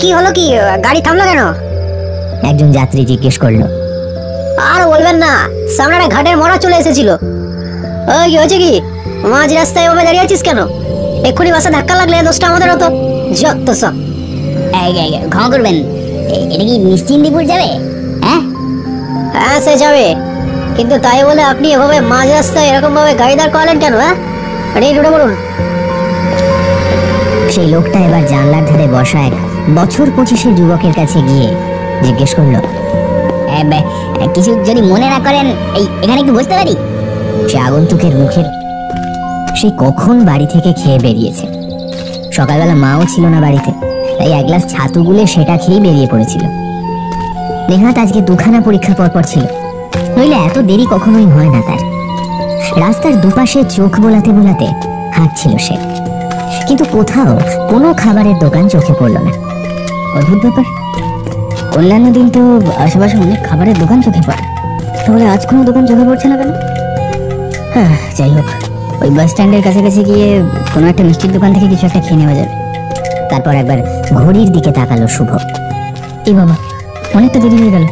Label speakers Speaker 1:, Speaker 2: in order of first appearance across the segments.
Speaker 1: কি হলো কি, গাড়ি থামলো কেন?
Speaker 2: একজন যাত্রী জিজ্ঞেস করলো।
Speaker 1: আর বলবেন না, সামনে একটা ঘাটের মরা চলে এসেছিল। ওই কি হয়েছে কি, মাঝ রাস্তায় এভাবে দাঁড়িয়ে আছিস কেন? এক্ষুনি বাসে ধাক্কা লাগলে দোষটা আমাদের হতো। যত সব।
Speaker 2: ক্ষমা করবেন, এটা কি নিশ্চিন্দিপুর যাবে? হ্যাঁ
Speaker 1: হ্যাঁ সে যাবে, কিন্তু তাই বলে আপনি এভাবে মাঝ রাস্তায় এরকম ভাবে গাড়ি দাঁড় করালেন কেন? হ্যাঁ উঠে বলুন।
Speaker 2: সেই লোকটা এবার জানলার ধারে বসা এক বছর 25-এর যুবকের কাছে গিয়ে জিজ্ঞেস করলো, কিছু যদি মনে না করেন এখানে একটু বসতে পারি? সে আগন্তুকের মুখের সেই কখন বাড়ি থেকে খেয়ে বেরিয়েছে। সকালবেলা মাও ছিল না বাড়িতে, তাই এক গ্লাস ছাতু গুলে সেটা খেয়েই বেরিয়ে পড়েছিল। নেহাত আজকে 2খানা পরীক্ষা পরপর ছিল, নইলে এত দেরি কখনোই হয় না তার। রাস্তার দুপাশে চোখ বোলাতে বোলাতে হাঁটছিল সে, কিন্তু কোথাও কোনো খাবারের দোকান চোখে পড়ল না। অদ্ভুত ব্যাপার, অন্যান্য দিন তো আশেপাশে অনেক খাবারের দোকান চোখে পড়ে, তাহলে আজ কোনো দোকান চোখে পড়ছে না কেন? হ্যাঁ যাই হোক, ওই বাস স্ট্যান্ডের কাছাকাছি গিয়ে কোনো একটা মিষ্টির দোকান থেকে কিছু একটা খেয়ে নেওয়া যাবে। তারপর একবার ঘড়ির দিকে তাকালো শুভ। এই বাবা, অনেকটা দেরি হয়ে গেল,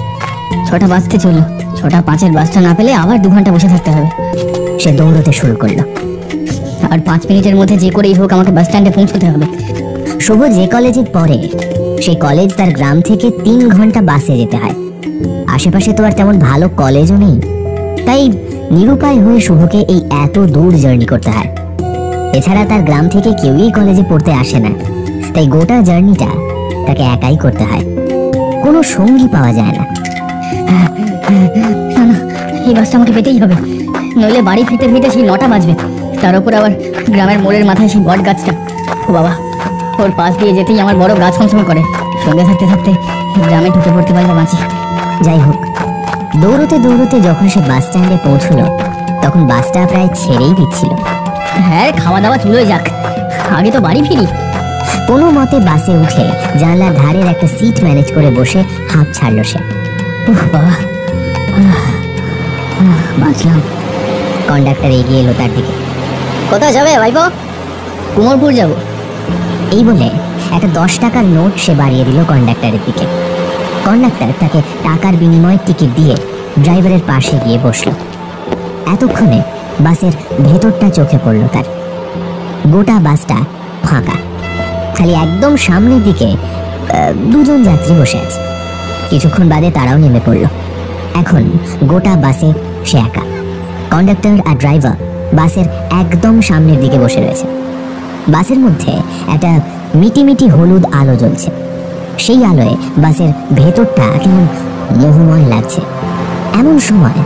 Speaker 2: 6টা বাজতে চললো। 6টা 5-এর বাসটা না পেলে আবার 2 ঘন্টা বসে থাকতে হবে। সে দৌড়তে শুরু করলো, আর 5 মিনিটের মধ্যে যে করেই হোক আমাকে বাস স্ট্যান্ডে পৌঁছতে হবে। শুভ যে কলেজে পড়ে সেই কলেজ তার গ্রাম থেকে 3 ঘন্টা বাসে যেতে হয়। আশেপাশে তো আর তেমন ভালো কলেজও নেই, তাই নিরুপায় হয়ে শুভকে এই এত দূর জার্নি করতে হয়। এছাড়া তার গ্রাম থেকে কেউই কলেজে পড়তে আসে না, তাই গোটা জার্নিটা তাকে একাই করতে হয়, কোনো সঙ্গী পাওয়া যায় না। এই বাসটা আমাকে পেতেই হবে, নইলে বাড়ি ফিরতে ফিরতে সেই 9টা বাজবে। তার উপর আবার গ্রামের মোড়ের মাথায় সেই বট গাছটা, ও বাবা, ওর পাশ দিয়ে যেতেই আমার বড় গাছ ছমছম করে। সঙ্গে থাকতে থাকতে গ্রামে ঢুকে পড়তে পারলে বাঁচি। যাই হোক, দৌড়তে দৌড়তে যখন সে বাস স্ট্যান্ডে পৌঁছলো তখন বাসটা প্রায় ছেড়েই দিচ্ছিল। হ্যাঁ, খাওয়া দাওয়া চুলোয় যাক, আগে তো বাড়ি ফিরি। কোনো মতে বাসে উঠে জানলার ধারের একটা সিট ম্যানেজ করে বসে হাঁপ ছাড়লো সে। বাবা, বাঁচলাম। কন্ডাক্টর এগিয়ে এলো তার দিকে।
Speaker 1: কোথায় যাবে ভাইপো?
Speaker 2: কুমোরপুর যাব। এই বলে একটা 10 টাকার নোট সে বাড়িয়ে দিল কন্ডাক্টরের দিকে। কন্ডাক্টর তাকে টাকার বিনিময়ে টিকিট দিয়ে ড্রাইভারের পাশে গিয়ে বসল। এতক্ষণে বাসের ভেতরটা চোখে পড়ল তার। গোটা বাসটা ফাঁকা, খালি একদম সামনের দিকে 2 জন যাত্রী বসে আছে। কিছুক্ষণ বাদে তারাও নেমে পড়ল। এখন গোটা বাসে সে একা। কন্ডাক্টর আর ড্রাইভার বাসের একদম সামনের দিকে বসে রয়েছে। বাসের মধ্যে একটা মিটিমিটি হলুদ আলো জ্বলছে। সেই আলোয় বাসের ভেতরটা কেমন মোহময় লাগছে। এমন সময়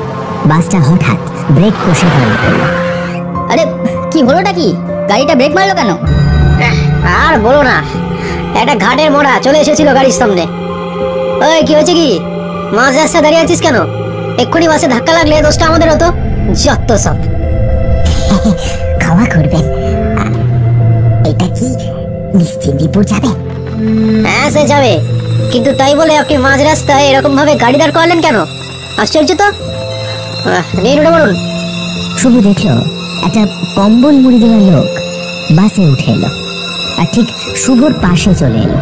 Speaker 2: বাসটা হঠাৎ ব্রেক কষে দাঁড়িয়ে পড়ল। আরে কি হলোটা কি, গাড়িটা ব্রেক মারলো কেন?
Speaker 1: আর বলো না, একটা ঘাটের মোড়া চলে এসেছিল গাড়ির সামনে। ওই কি হয়েছে কি, মাঝ রাস্তায় দাঁড়িয়ে আছিস কেন? এক্ষুনি বাসে ধাক্কা লাগলে দোষটা আমাদের হতো। যত সব।
Speaker 2: ক্ষমা করবেন, এটা কি নিশ্চিন্দিপুর যাবে?
Speaker 1: হ্যাঁ সে যাবে, কিন্তু তাই বলে আপনি মাঝ রাস্তায় এরকম ভাবে গাড়ি দাঁড় করালেন কেন? আশ্চর্য তো। নিয়ে উঠে বলুন।
Speaker 2: শুভ দেখলো একটা কম্বল মুড়ি দেওয়া লোক বাসে উঠে এলো আর ঠিক শুভর পাশে চলে এলো।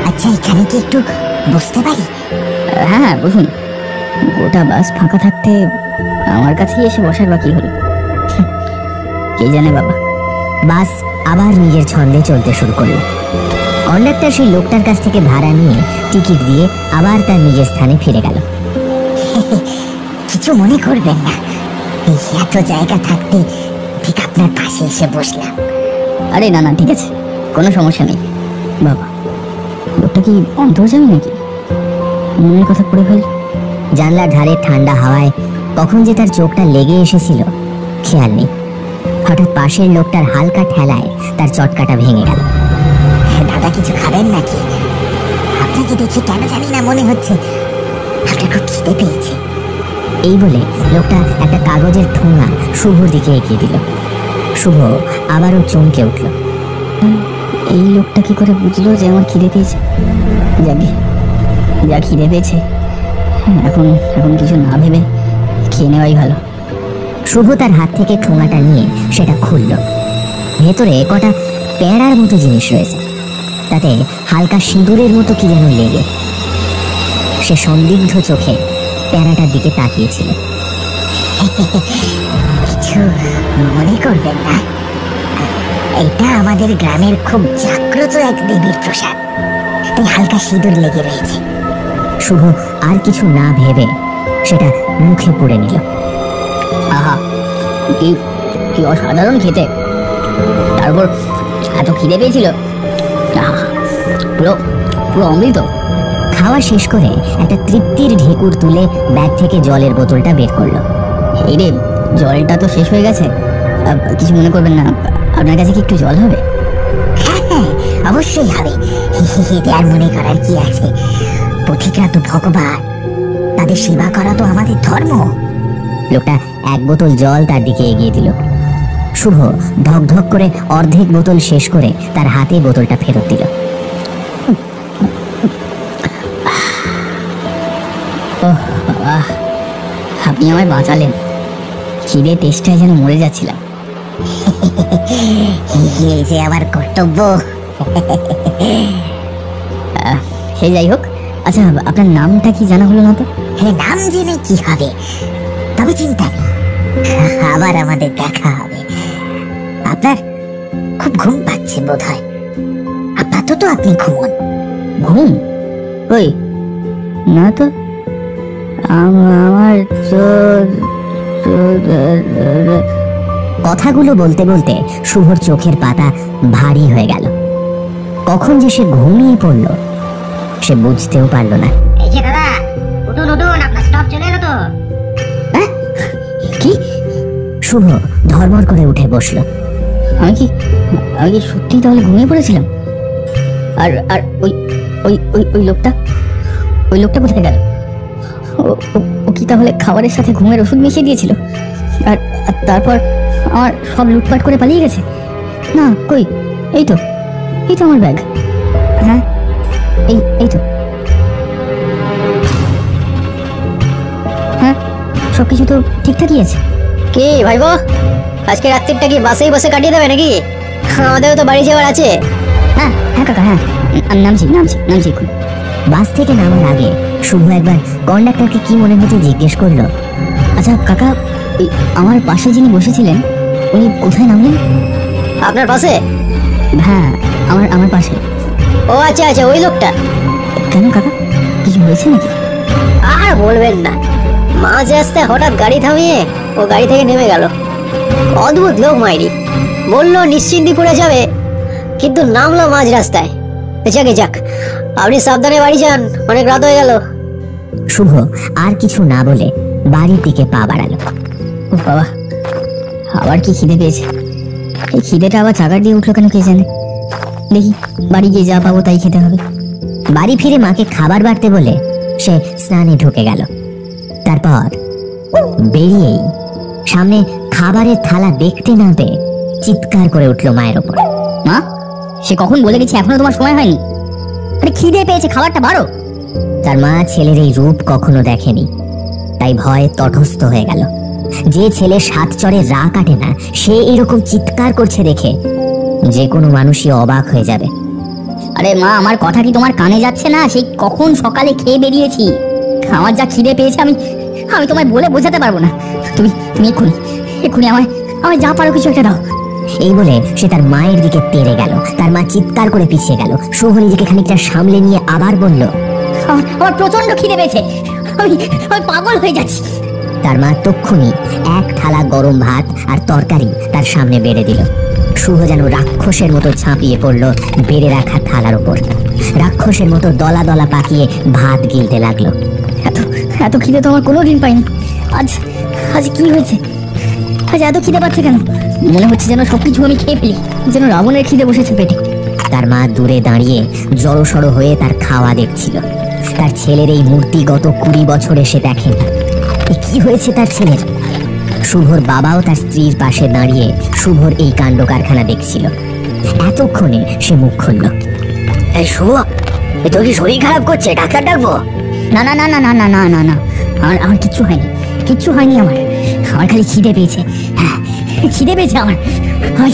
Speaker 2: আচ্ছা, এখানে কি একটু বসতে পারি? হ্যাঁ বসুন। গোটা বাস ফাঁকা থাকতে আমার কাছেই এসে বসার বাকি হলো। কে জানে বাবা। বাস আবার নিজের ছন্দে চলতে শুরু করলো। কন্ডাক্টর সেই লোকটার কাছ থেকে ভাড়া নিয়ে টিকিট দিয়ে আবার তার নিজের স্থানে ফিরে গেল। কিছু মনে করবেন না, এত জায়গা থাকতে ঠিক আপনার পাশে এসে বসলাম। আরে না না, ঠিক আছে, কোনো সমস্যা নেই। বাবা, লোকটা কি অন্তর্যামী নাকি? মনের কথা পড়ে ফেল। জানলার ধারে ঠান্ডা হাওয়ায় কখন যে তার চোখটা লেগে এসেছিল খেয়াল নেই। হঠাৎ পাশের লোকটার হালকা ঠেলায় তার চটকাটা ভেঙে গেল। দাদা, কিছু খাবেন নাকি? আপনাকে দেখে কেন জানি না মনে হচ্ছে আপনার খুব খিদে পেয়েছে। এই বলে লোকটা একটা কাগজের ঠোঙা শুভর দিকে এগিয়ে দিল। শুভ আবারও চমকে উঠল। এই লোকটা কি করে বুঝলো যে আমার খিদে পেয়েছে? যাকে যা খিদে পেয়েছে, এখন কিছু না ভেবে খেয়ে নেওয়াই ভালো। শুভ তার হাত থেকে ঠোঙাটা নিয়ে সেটা খুলল। ভেতরে কটা পেয়ারার মতো জিনিস রয়েছে। তাতে হালকা সিঁদুরের মতো কি যেন লেগে। সে সন্দিগ্ধ চোখে প্যারাটার দিকে তাকিয়েছিল।
Speaker 3: কিছু মনে করবেন না, এটা আমাদের গ্রামের খুব জাগ্রত এক দেবীর প্রসাদ, তাই হালকা সিঁদুর লেগে রয়েছে।
Speaker 2: শুভ আর কিছু না ভেবে সেটা মুখে পুড়ে নিল। আহা, কি কি অসাধারণ খেতে, তারপর এত খিদে পেয়েছিল, পুরো পুরো অমৃত। খাওয়া শেষ করে একটা তৃপ্তির ঢেকুর তুলে ব্যাগ থেকে জলের বোতলটা বের করলো। এই রে, জলটা তো শেষ হয়ে গেছে, কিছু মনে করবেন না, আপনার কাছে কি একটু জল হবে?
Speaker 3: হ্যাঁ হ্যাঁ, অবশ্যই হবে, এতে আর মনে করার কি আছে? পথিকরা তো ভগবান, তাদের সেবা করা তো আমাদের ধর্ম।
Speaker 2: লোকটা এক বোতল জল তার দিকে এগিয়ে দিল। শুভ ধক ধক করে অর্ধেক বোতল শেষ করে তার হাতে বোতলটা ফেরত দিল। ওহ বাবা, আপনি আমায় বাঁচালেন, খিদে তেষ্টায় যেন মরে যাচ্ছিলাম।
Speaker 3: এই যে আমার কর্তব্য।
Speaker 2: সে যাই হোক, আচ্ছা আপনার নামটা কি জানা হলো না তো?
Speaker 3: নাম জেনে কি হবে, তবে চিন্তা নেই, আবার আমাদের দেখা হবে। আপনার খুব ঘুম পাচ্ছে বোধ হয়, আপাতত আপনি ঘুমোন।
Speaker 2: ঘুম? ওই না তো, আমার কথাগুলো বলতে বলতে শুভর চোখের পাতা ভারী হয়ে গেল। কখন যে সে ঘুমিয়ে পড়ল সে বুঝতেও পারল না।
Speaker 3: এই যে দাদা, উঠুন উঠুন, আপনার স্টপ চলে এলো তো।
Speaker 2: কি? শুভ ধর্মর করে উঠে বসলো। আমি কি সত্যি তাহলে ঘুমিয়ে পড়েছিলাম? আর আর ওই ওই ওই ওই লোকটা কোথায় গেল? ও কি তাহলে খাবারের সাথে ঘুমের ওষুধ মিশিয়ে দিয়েছিল আর তারপর আমার সব লুটপাট করে পালিয়ে গেছে? না, কই, এই তো আমার ব্যাগ। হ্যাঁ, এই তো, হ্যাঁ, সবকিছু তো ঠিকঠাকই আছে।
Speaker 1: কি ভাইবো, আজকে রাত্রিটা কি বাসেই বসে কাটিয়ে দেবে নাকি? আমাদেরও তো বাড়ি যাওয়ার আছে।
Speaker 2: হ্যাঁ হ্যাঁ কাকা, হ্যাঁ নামছি এখন। বাস থেকে নামার আগে শুভ একবার কন্ডাক্টরকে কি মনে হচ্ছে জিজ্ঞেস করলো। আচ্ছা কাকা, ওই আমার পাশে যিনি বসেছিলেন উনি কোথায় নামলেন?
Speaker 1: আপনার পাশে?
Speaker 2: হ্যাঁ, আমার পাশে।
Speaker 1: ও আচ্ছা আচ্ছা, ওই লোকটা।
Speaker 2: কেন কাকা, কিছু হয়েছে নাকি?
Speaker 1: আর বলবেন না, মাঝ রাস্তায় হঠাৎ গাড়ি থামিয়ে ও গাড়ি থেকে নেমে গেল। অদ্ভুত লোক মাইরি, বললো নিশ্চিন্তিপুরে যাবে, কিন্তু নামলো মাঝ রাস্তায়। যাক, আপনি সাবধানে বাড়ি যান, অনেক রাত হয়ে গেল।
Speaker 2: শুভ আর কিছু না বলে বাড়ির দিকে পা বাড়ালো। ও বাবা, আবার কি খিদে পেয়েছে, এই খিদেটা আবার চাকার দিয়ে উঠলো কেন কে জানে। দেখি বাড়ি গিয়ে যা পাবো তাই খেতে হবে। বাড়ি ফিরে মাকে খাবার বাড়তে বলে সে স্নানে ঢুকে গেল। তারপর বেরিয়েই সামনে খাবারের থালা দেখতে না পেয়ে চিৎকার করে উঠলো মায়ের ওপর। মা, সে কখন বলে গেছে, এখনো তোমার সময় হয়নি? আরে খিদে পেয়েছে, খাবারটা বাড়ো। তার মা ছেলের এই রূপ কখনো দেখেনি, তাই ভয়ে তটস্থ হয়ে গেল। যে ছেলে 7 চরে রা কাটে না সে এরকম চিৎকার করছে দেখে যে কোনো মানুষই অবাক হয়ে যাবে। আরে মা, আমার কথা কি তোমার কানে যাচ্ছে না? সেই কখন সকালে খেয়ে বেরিয়েছি, আমার যা খিদে পেয়েছে আমি তোমায় বলে বোঝাতে পারবো না। তুমি এক্ষুনি আমায় যা পারো কিছু একটা দাও। এই বলে সে তার মায়ের দিকে তেড়ে গেল। তার মা চিৎকার করে পিছিয়ে গেল। শুভ নিজেকে খানিকটা সামলে নিয়ে আবার বলল, আমার প্রচন্ড খিদে পেয়েছে, আমি পাগল হয়ে যাচ্ছি। তার মা তক্ষুনি এক থালা গরম ভাত আর তরকারি তার সামনে বেড়ে দিল। শুভ যেন রাক্ষসের মতো ঝাঁপিয়ে পড়লো বেড়ে রাখা থালার উপর। রাক্ষসের মতো দলা দলা পাকিয়ে ভাত গিলতে লাগলো। এত খিদে তো আমার কোনোদিন পাইনি। আজ কি হয়েছে? আজ এত খিদে পাচ্ছে কেন? মনে হচ্ছে যেন সবকিছু আমি খেয়ে ফেলি, যেন রাবণের খিদে বসেছে পেটে। তার মা দূরে দাঁড়িয়ে জড়সড় হয়ে তার খাওয়া দেখছিল। তার ছেলের এই মূর্তিগত 20 বছরে সে দেখেনি। কি হয়েছে তার ছেলের? শুভর বাবাও তার স্ত্রীর পাশে দাঁড়িয়ে শুভর এই কাণ্ড কারখানা দেখছিল। এতক্ষণে সে মুখ খুলল। শুভ, তোর কি শরীর খারাপ করছে? ডাক্তার ডাকবো? না না না না না না না না না, আমার কিচ্ছু হয়নি আমার খালি খিদে পেয়েছে। হ্যাঁ, খিদে পেয়েছে আমার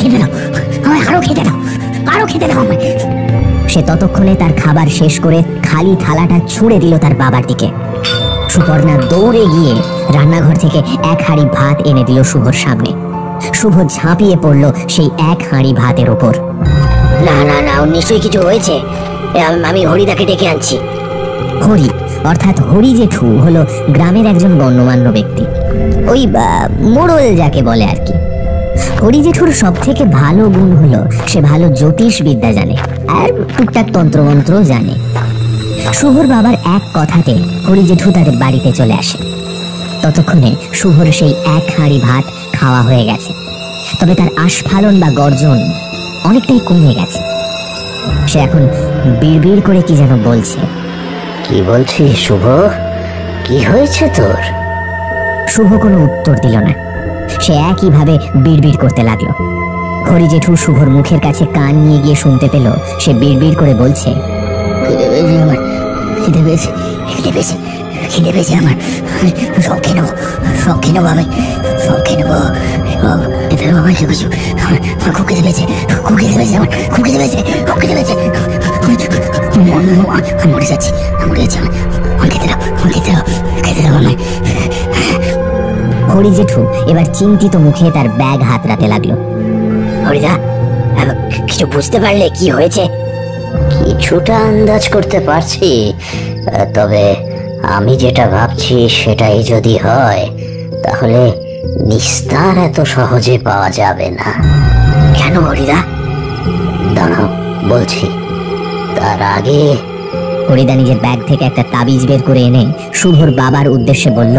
Speaker 2: খেতে দাও, আমায় আরো খেতে দাও আমায়। সে ততক্ষণে তার খাবার শেষ করে খালি থালাটা ছুঁড়ে দিল তার বাবার দিকে। সুপর্ণা দৌড়ে গিয়ে রান্নাঘর থেকে এক হাঁড়ি ভাত এনে দিল শুভর সামনে। শুভ ঝাঁপিয়ে পড়ল সেই এক হাঁড়ি ভাতের ওপর।
Speaker 1: না না না, ওর নিশ্চয়ই কিছু হয়েছে, আমি হরিদাকে ডেকে আনছি।
Speaker 2: হরি অর্থাৎ হরি জেঠু হলো গ্রামের একজন গণ্যমান্য ব্যক্তি, ওই মোড়ল যাকে বলে আর কি। হরি জেঠুর সব থেকে ভালো গুণ হলো সে ভালো জ্যোতিষ বিদ্যা জানে আর টুকটাক তন্ত্রমন্ত্র জানে। শুভর বাবার এক কথাতে হরি জেঠু তাদের বাড়িতে চলে আসে। ততক্ষণে শুভর সেই এক হাঁড়ি ভাত খাওয়া হয়ে গেছে, তবে তার আস্ফালন বা গর্জন অনেকটাই কমে গেছে। সে এখন বিড়বিড় করে কি যেন বলছে।
Speaker 1: কি বলছিস শুভ, কি হয়েছে তোর?
Speaker 2: শুভ কোনো উত্তর দিল না, সে একইভাবে বিড়বিড় করতে লাগলো। হরি জেঠু শুভর মুখের কাছে কান নিয়ে গিয়ে শুনতে পেল সে বিড়বিড় করে বলছে,
Speaker 3: খিদে পেয়েছে আমার, সব খেয়ে নেবো, আমি সব খেয়ে নেবো। আমার খুব খিদে পেয়েছে, আমার খুব খিদে পেয়েছে। আমি মরে যাচ্ছি, আমার খেতে দাও আমায়।
Speaker 2: হরি জেঠু এবার চিন্তিত মুখে তার ব্যাগ হাতড়াতে লাগলো।
Speaker 1: হরিদা, কিছু বুঝতে পারলে কি হয়েছে? কিছুটা আন্দাজ করতে পারছি, তবে আমি যেটা ভাবছি সেটাই যদি হয় তাহলে নিস্তার এত সহজে পাওয়া যাবে না। কেন হরিদা? দাঁড়াও বলছি, তার আগে।
Speaker 2: হরিদা নিজের ব্যাগ থেকে একটা তাবিজ বের করে এনে শুভর বাবার উদ্দেশ্যে বলল,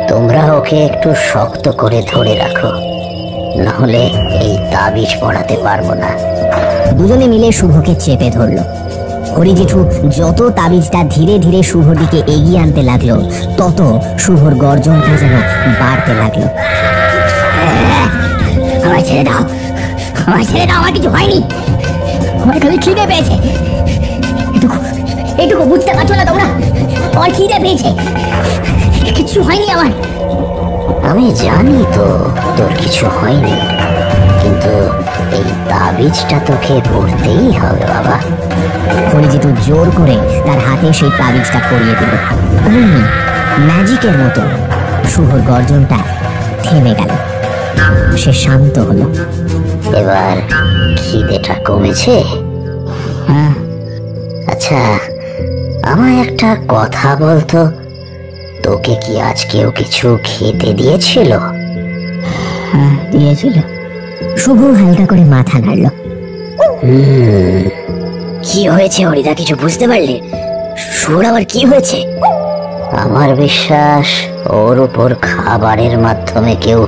Speaker 1: তোমরা ওকে একটু শক্ত করে ধরে রাখো, নাহলে এই তাবিজ পড়াতে পারবো না।
Speaker 2: দুজনে মিলে শুভকে চেপে ধরল। হরি জেঠু যত তাবিজটা ধীরে ধীরে শুভর দিকে এগিয়ে আনতে লাগলো, তত শুভর গর্জনটা যেন বাড়তে লাগলো।
Speaker 3: আমায় ছেড়ে দাও, আমার কিছু হয়নি, আমার খালি খিদে পেয়েছে। এটুকু বুঝতে পারছো না তোমরা? আমার খিদে পেয়েছে, কিছু হয়নি আমার।
Speaker 1: আমি জানি তো তোর কিছু হয়নি, কিন্তু এই তাবিজটা তোকে পড়তেই হবে বাবা।
Speaker 2: হরি জেঠু জোর করে তার হাতে সেই তাবিজটা পরিয়ে দিল। অমনি ম্যাজিকের মতো শুভর গর্জনটা থেমে গেল, সে শান্ত হলো।
Speaker 1: এবার খিদেটা কমেছে?
Speaker 2: হ্যাঁ।
Speaker 1: আচ্ছা, আমায় একটা কথা বলতো, তোকে কি আজ কেউ কিছু খেতে দিয়েছিল?
Speaker 2: হ্যাঁ, দিয়েছিল। শুভ হালকা করে মাথা নাড়ল।
Speaker 1: কি হয়েছে হরিদা, কিছু বুঝতে পারলে? শুভর আবার কি হয়েছে? আমার বিশ্বাস ওর উপর খাবারের মাধ্যমে কেউ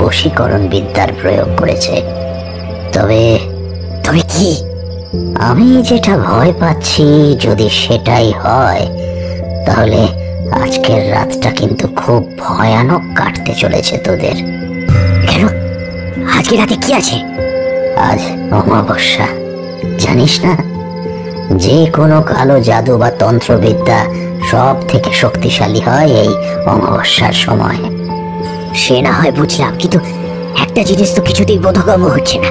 Speaker 1: বশীকরণ বিদ্যার প্রয়োগ করেছে। তবে কি? আমি যেটা ভয় পাচ্ছি, যদি সেটাই হয় তাহলে আজকের রাতটা কিন্তু খুব ভয়ানক কাটতে চলেছে তোদের। কেন? আজকে রাতে কি আছে? আজ অমাবস্যা, জানিস না? যে কোনো কালো জাদু বা তন্ত্রবিদ্যা সব থেকে শক্তিশালী হয় এই অমাবস্যার সময়। সে না হয় বুঝলাম, কিন্তু একটা জিনিস তো কিছুতেই বোধগম্য হচ্ছে না।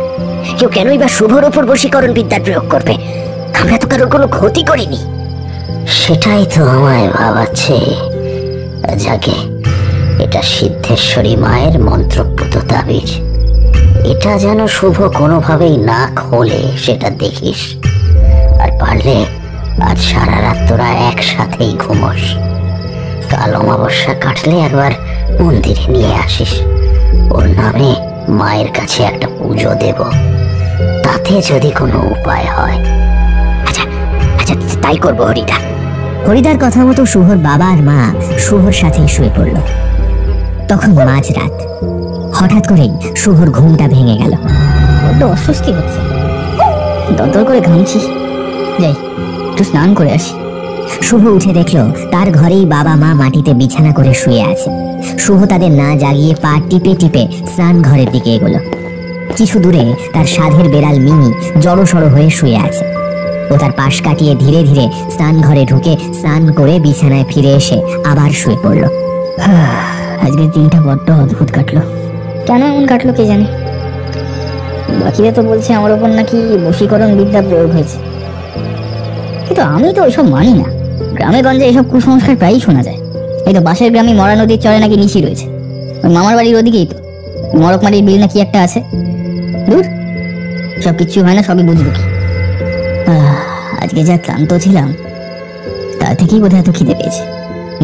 Speaker 1: কেউ কেনই বা শুভর উপর বশীকরণ বিদ্যার প্রয়োগ করবে? আমরা তো কারোর কোনো ক্ষতি করিনি। সেটাই তো আমায় ভাবাচ্ছে। যাকে, এটা সিদ্ধেশ্বরী মায়ের মন্ত্রপুত তাবিজ। এটা যেন শুভ কোনোভাবেই না খোলে, সেটা দেখিস। আর পারলে আজ সারা রাত তোরা একসাথেই ঘুমোস। কাল অমাবস্যা কাটলে একবার মন্দিরে নিয়ে আসিস। ওর নামে মায়ের কাছে একটা পুজো দেব, তাতে যদি কোনো উপায় হয়। আচ্ছা আচ্ছা, তাই করবো হরিদা।
Speaker 2: হরিদার কথা মতো শুভর বাবা আর মা শুভর সাথে শুয়ে পড়ল। তখন মাঝরাত। হঠাৎ করেই শুভর ঘুমটা ভেঙে গেল।
Speaker 3: বড্ড অস্বস্তি হচ্ছে, দরদর করে ঘামছি, যাই একটু স্নান করে আসি।
Speaker 2: শুভ উঠে দেখলো তার ঘরেই বাবা মা মাটিতে বিছানা করে শুয়ে আছে। শুভ তাদের না জাগিয়ে পা টিপে টিপে স্নান ঘরের দিকে এগোলো। কিছু দূরে তার সাধের বেড়াল মিনি জড়সড় হয়ে শুয়ে আছে। ও তার পাশ কাটিয়ে ধীরে ধীরে স্নান ঘরে ঢুকে স্নান করে বিছানায় ফিরে এসে আবার শুয়ে পড়ল।
Speaker 3: আজকের দিনটা বড্ড অদ্ভুত কাটলো। কেন এমন কাটলো কে জানে। বাকিরা তো বলছে আমার ওপর নাকি বশীকরণ বিদ্যা প্রয়োগ হয়েছে।
Speaker 2: কিন্তু আমি তো ওইসব মানি না। গ্রামে গঞ্জে এসব কুসংস্কার প্রায়ই শোনা যায়। এই তো বাসের গ্রামে মরা নদীর চরে নাকি নিশি রয়েছে, ওই মামার বাড়ির ওদিকেই তো মরকমারির বিল নাকি একটা আছে। দূর, সব কিচ্ছু হয় না, সবই বুঝবো কি। আজকে যা ক্লান্ত ছিলাম তা থেকেই বোধহয় এত খিদে পেয়েছে।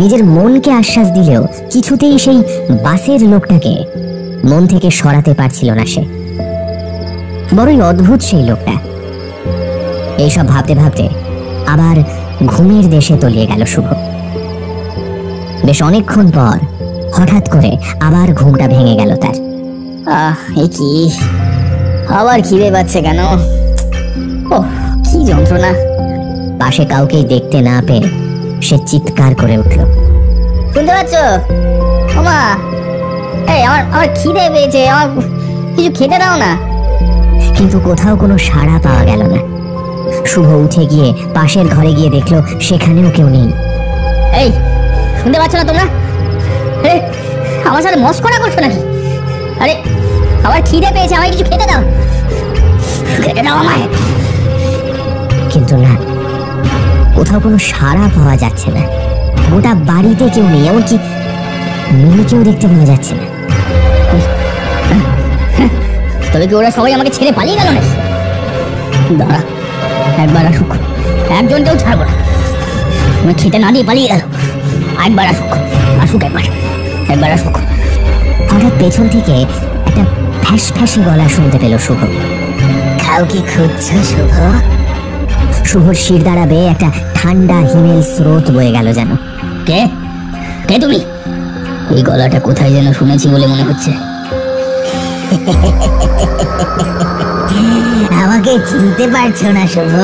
Speaker 3: নিজের মনকে আশ্বাস দিলেও কিছুতেই সেই বাসের লোকটাকে মন থেকে সরাতে পারছিল না সে। বড়ই অদ্ভুত সেই লোকটা। এইসব ভাবতে ভাবতে আবার ঘুমের দেশে তলিয়ে গেল শুভ। বেশ অনেকক্ষণ পর হঠাৎ করে আবার ঘুমটা ভেঙে গেল তার।
Speaker 2: এ কি, আবার খিদে পাচ্ছে কেন? ও কি যন্ত্রণা!
Speaker 3: পাশে কাউকেই দেখতে না পেয়ে সে চিৎকার করে উঠল।
Speaker 2: শুনতে পাচ্ছ ওমা? এই আমার খিদে পেয়েছে, আমার কিছু খেতে দাও না।
Speaker 3: কিন্তু কোথাও কোনো সাড়া পাওয়া গেল না। শুভ উঠে গিয়ে পাশের ঘরে গিয়ে দেখলো সেখানেও কেউ নেই।
Speaker 2: এই শুনতে পাচ্ছ না তোমরা? আরে আমার সাথে মস্করা করছো নাকি? আরে আমার খিদে পেয়েছে, আমায় কিছু খেতে দাও, খেতে দাও আমায়।
Speaker 3: কিন্তু না, কোথাও কোনো সাড়া পাওয়া যাচ্ছে না। গোটা বাড়িতে কেউ নেই, এমনকি মেয়েকেও দেখতে পাওয়া যাচ্ছে না।
Speaker 2: তবে কি ওরা সবাই আমাকে ছেড়ে পালিয়ে গেল নাকি? দাঁড়া, একবার আসুক, একজনকেও ছাড়বো না। তুমি খেতে না দিয়ে পালিয়ে গেল, একবার আসুক, আসুক একবার আসুক।
Speaker 3: হঠাৎ পেছন থেকে একটা ফ্যাস ফ্যাসে গলা শুনতে পেল শুভ। কাউকে খুঁজছ শুভ? শুভর শির দাঁড়াবে একটা ঠান্ডা হিমেল স্রোত বয়ে গেল যেন।
Speaker 2: কে কে তুমি? এই গলাটা কোথায় যেন শুনেছি বলে মনে হচ্ছে।
Speaker 3: আমাকে চিনতে পারছো না শুভ?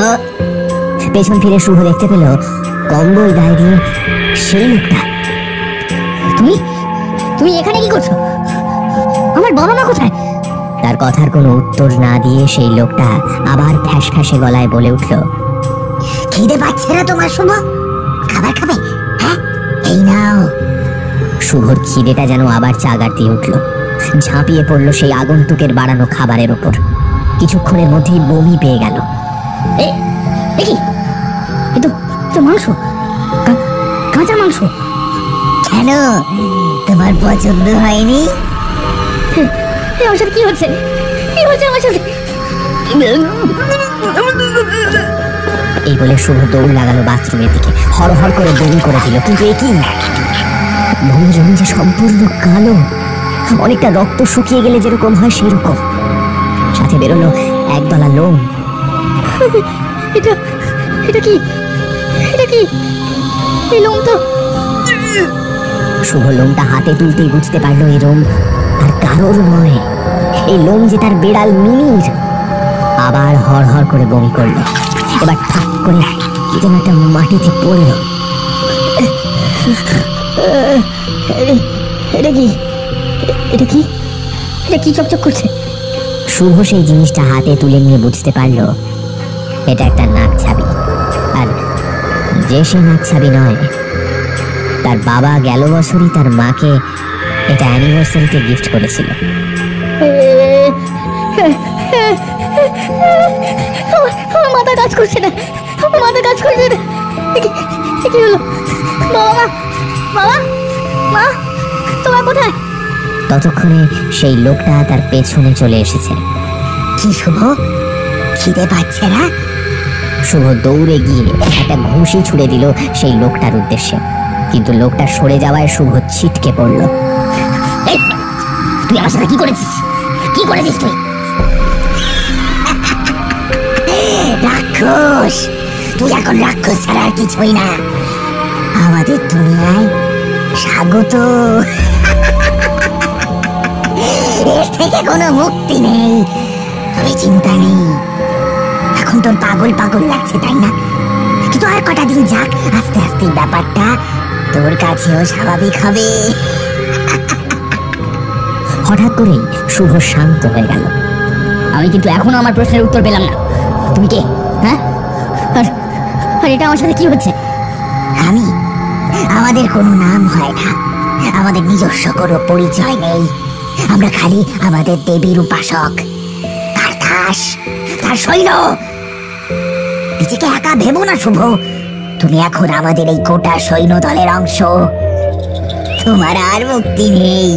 Speaker 3: পেছন ফিরে শুভ দেখতে পেল কম্বল গায়ে দিয়ে সেই লোকটা।
Speaker 2: তুমি তুমি এখানে কি করছো? আমার বাবা মা কোথায়?
Speaker 3: তার কথার কোনো উত্তর না দিয়ে সেই লোকটা আবার ফ্যাস ফ্যাসে গলায় বলে উঠল, খিদে পাচ্ছে না তোমার শুভ? খাবার খাবে? হ্যাঁ, এই নাও। শুভর খিদেটা যেন আবার চাগার দিয়ে উঠল। ঝাঁপিয়ে পড়ল সেই আগন্তুকের বাড়ানো খাবারের ওপর। কিছুক্ষণের মধ্যেই বমি পেয়ে গেল।
Speaker 2: মাংস, কাঁচা মাংস।
Speaker 3: কেন, তোমার পছন্দ হয়নি?
Speaker 2: আমার সাথে কি হচ্ছে? কি হচ্ছে আমার সাথে?
Speaker 3: এই বলে শুভ দৌড় লাগালো বাথরুমের দিকে। হড়হড় করে বমি করে দিল। কিন্তু এ কি, বমি জমি যে সম্পূর্ণ কালো, অনেকটা রক্ত শুকিয়ে গেলে যেরকম হয় সেরকম। সাথে বেরোলো একদলা লোম।
Speaker 2: এটা এটা কি? এটা কি? এই লোম তো।
Speaker 3: শুভ লোমটা হাতে তুলতেই বুঝতে পারলো এই লোম আর কারোর নয়, এই লোম যে তার বেড়াল মিনির। আবার হড়হড় করে বমি করলো। এবার ঠাক করে কি যেন একটা মাটিতে পড়লো।
Speaker 2: এটা কি? এটা কি? এটা কি চকচক করছে?
Speaker 3: শুভ সেই জিনিসটা হাতে তুলে নিয়ে বুঝতে পারলো এটা একটা নাক ছাবি। আর যে সে নাক ছাবি নয়, তার বাবা গেল বছরই তার মাকে এটা অ্যানিভার্সারিতে গিফট করেছিল।
Speaker 2: আমার মাথা কাজ করছে না, আমার মাথা কাজ করছে না। কি হলো? বাবা, বাবা, মা, তোমার কোথায়?
Speaker 3: ততক্ষণে সেই লোকটা তার পেছনে চলে এসেছে। কি শুভ, খিদে পাচ্ছে না? শুভ দৌড়ে গিয়ে একটা ঘুষি ছুড়ে দিল সেই লোকটার উদ্দেশ্যে। কিন্তু লোকটা সরে যাওয়ায় শুভ ছিটকে পড়ল।
Speaker 2: তুই আমার সাথে কি করেছিস? কি করেছিস তুই?
Speaker 3: রাক্ষস! তুই এখন রাক্ষস ছাড়া আর কিছুই না। আমাদের দুনিয়ায় স্বাগত। এর থেকে কোনো মুক্তি নেই। তবে চিন্তা নেই, এখন তোর পাগল পাগল লাগছে তাই না? কিন্তু আর কটা দিন যাক, আস্তে আস্তে ব্যাপারটা তোর কাছেও স্বাভাবিক হবে। হঠাৎ করেই শুভ শান্ত হয়ে গেল।
Speaker 2: আমি কিন্তু এখনো আমার প্রশ্নের উত্তর পেলাম না। তুমি কে? হ্যাঁ, আর এটা আমার সাথে কি হচ্ছে?
Speaker 3: আমি, আমাদের কোনো নাম হয় না, আমাদের নিজস্ব কোনো পরিচয় নেই। আমরা খালি আমাদের দেবীর উপাসক, তার দাস, তার সৈন্য। নিজেকে একা ভেবো না শুভ, তুমি এখন আমাদের এই গোটা সৈন্য দলের অংশ। তোমার আর মুক্তি নেই।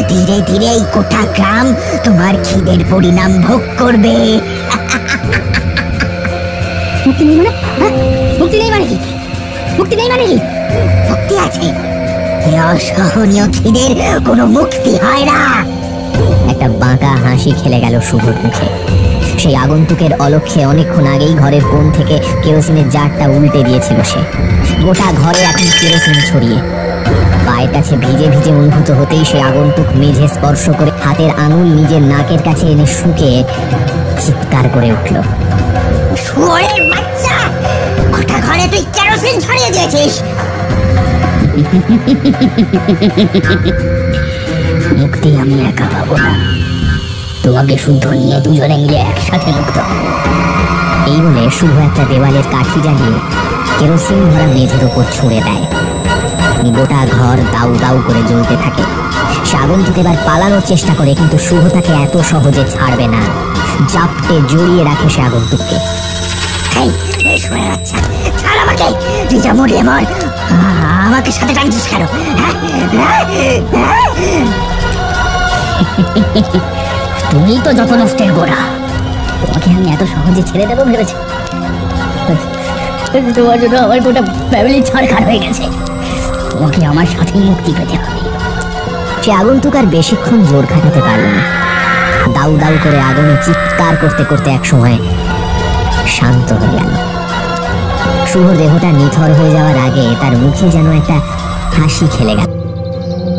Speaker 3: ধীরে ধীরে এই গোটা গ্রাম তোমার খিদের পরিণাম ভোগ করবে।
Speaker 2: মুক্তি নেই মানে? মুক্তি নেই মানে কি? মুক্তি নেই মানে কি?
Speaker 3: মুক্তি আছে, এই অসহনীয় খিদের কোনো মুক্তি হয় না।
Speaker 2: একটা বাঁকা হাসি খেলে গেল শুভর মুখে। সেই আগন্তুকের অলক্ষ্যে অনেকক্ষণ আগেই ঘরের কোণ থেকে কেরোসিনের জারটা উল্টে দিয়েছিল সে। গোটা ঘরে এখন কেরোসিন ছড়িয়ে। পায়ের কাছে ভিজে ভিজে অনুভূত হতেই সে আগন্তুক মেঝে স্পর্শ করে হাতের আঙুল নিজের নাকের কাছে এনে শুকে চিৎকার করে উঠল।
Speaker 3: শুয়োরের বাচ্চা, গোটা ঘরে তুই কেরোসিন ছড়িয়ে দিয়েছিস।
Speaker 2: মুক্তি আমি একা পাবো না, তোমাকে শুদ্ধ নিয়ে দুজনে মিলে একসাথে মুক্ত হব। এই বলে শুভ একটা দেওয়ালের কাঠি জ্বালিয়ে কেরোসিন ভরা মেঝের উপর ছুঁড়ে দেয়। গোটা ঘর দাউ দাউ করে জ্বলতে থাকে। সে আগন্তুক এবার পালানোর চেষ্টা করে, কিন্তু শুভ তাকে এত সহজে ছাড়বে না। জাপটে জড়িয়ে রাখে সে আগন্তুককে।
Speaker 3: এই শুয়োরের বাচ্চা, ছাড় আমাকে, তুই যা মরিয়ে মর, আমাকে সাথে টানছিস কেন?
Speaker 2: তুমি তো যত নষ্টের গোড়া, তোমাকে আমি এত সহজে ছেড়ে দেবো ভেবেছি? তোমার জন্য আমার গোটা ফ্যামিলি ছাড়খাড় হয়ে গেছে। তোমাকে আমার সাথেই মুক্তি পেতে হবে। সে আগন্তুক আর বেশিক্ষণ জোর খাটাতে পারল না। দাউ দাউ করে আগুনে চিৎকার করতে করতে এক সময় শান্ত হয়ে গেল। শুভর দেহটা নিথর হয়ে যাওয়ার আগে তার মুখে যেন একটা হাসি খেলে গেল।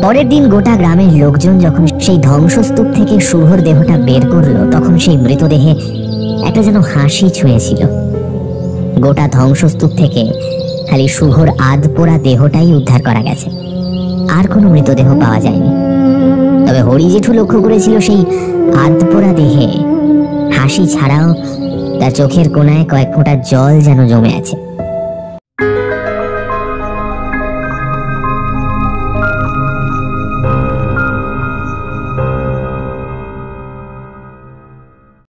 Speaker 2: পরের দিন গোটা গ্রামের লোকজন যখন সেই ধ্বংসস্তূপ থেকে শুভর দেহটা বের করলো, তখন সেই মৃতদেহে একটা যেন হাসি ছুঁয়েছিল। গোটা ধ্বংসস্তূপ থেকে খালি শুভর আধপোড়া দেহটাই উদ্ধার করা গেছে, আর কোনো মৃতদেহ পাওয়া যায়নি। তবে হরি জেঠু লক্ষ্য করেছিল সেই আধপোড়া দেহে হাসি ছাড়াও তার চোখের কোণায় কয়েক ফোঁটা জল যেন জমে আছে।